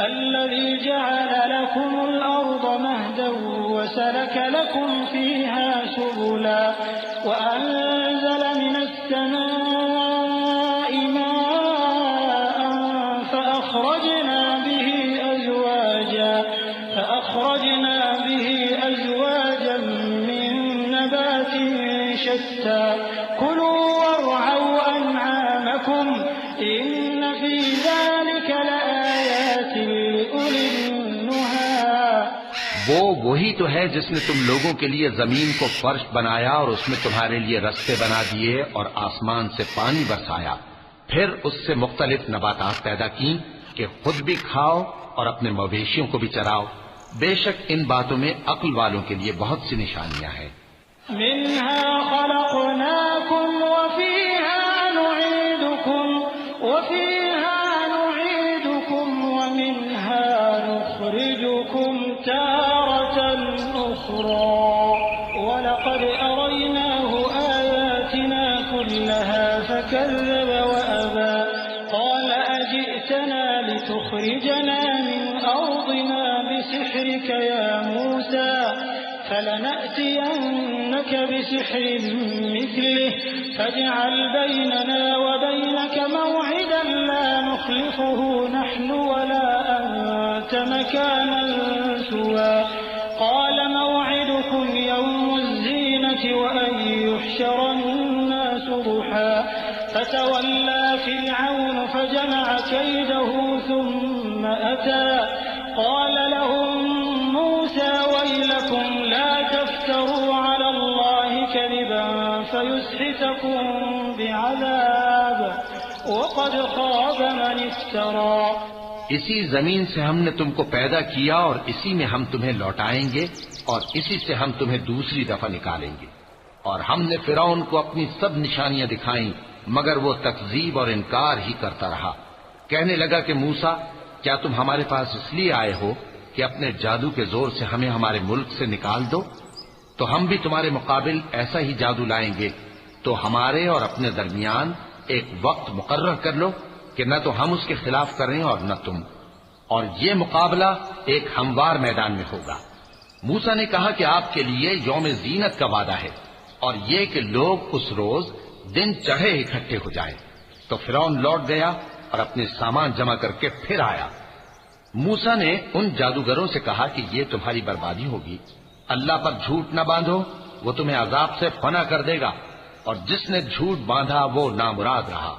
الذي جعل لكم الأرض مهدا وسلك لكم فيها سبلا وأنزل من السماء ماء فأخرجنا به أزواجا من نبات شتى كلوا وارعوا أنعامكم إن في ذلك لآيات لأولي النهى۔ وہی تو ہے جس نے تم لوگوں کے لیے زمین کو فرش بنایا اور اس میں تمہارے لیے رستے بنا دیے اور آسمان سے پانی برسایا، پھر اس سے مختلف نباتات پیدا کی کہ خود بھی کھاؤ اور اپنے مویشیوں کو بھی چراؤ۔ بے شک ان باتوں میں عقل والوں کے لیے بہت سی نشانیاں ہیں۔ منها خلقناكم وفيها نعيدكم ومنها نخرجكم تارة أخرى ولقد أريناه آياتنا كلها فكذب وأبى قال أجئتنا لتخرجنا من أرضنا بسحرك يا موسى فلنأتينك بسحر مثله فاجعل بيننا وبينك موعدا لا نخلفه نحن ولا أنت مكانا سوى قال موعدكم يوم الزينة وأن يحشر الناس ضحى فتولى فرعون فجمع كيده ثم أتى قال لهم موسى ويلكم لا تفتروا على الله كذبا فيسحتكم بعذاب وقد خاب من افترى۔ اسی زمین سے ہم نے تم کو پیدا کیا اور اسی میں ہم تمہیں لوٹائیں گے اور اسی سے ہم تمہیں دوسری دفعہ نکالیں گے۔ اور ہم نے فرعون کو اپنی سب نشانیاں دکھائیں مگر وہ تکذیب اور انکار ہی کرتا رہا۔ کہنے لگا کہ موسیٰ کیا تم ہمارے پاس اس لیے آئے ہو کہ اپنے جادو کے زور سے ہمیں ہمارے ملک سے نکال دو؟ تو ہم بھی تمہارے مقابل ایسا ہی جادو لائیں گے، تو ہمارے اور اپنے درمیان ایک وقت مقرر کر لو کہ نہ تو ہم اس کے خلاف کریں اور نہ تم، اور یہ مقابلہ ایک ہموار میدان میں ہوگا۔ موسیٰ نے کہا کہ آپ کے لیے یوم زینت کا وعدہ ہے اور یہ کہ لوگ اس روز دن چڑھے اکٹھے ہو جائیں۔ تو فرعون لوٹ گیا اور اپنے سامان جمع کر کے پھر آیا۔ موسیٰ نے ان جادوگروں سے کہا کہ یہ تمہاری بربادی ہوگی، اللہ پر جھوٹ نہ باندھو، وہ تمہیں عذاب سے فنا کر دے گا، اور جس نے جھوٹ باندھا وہ نامراد رہا۔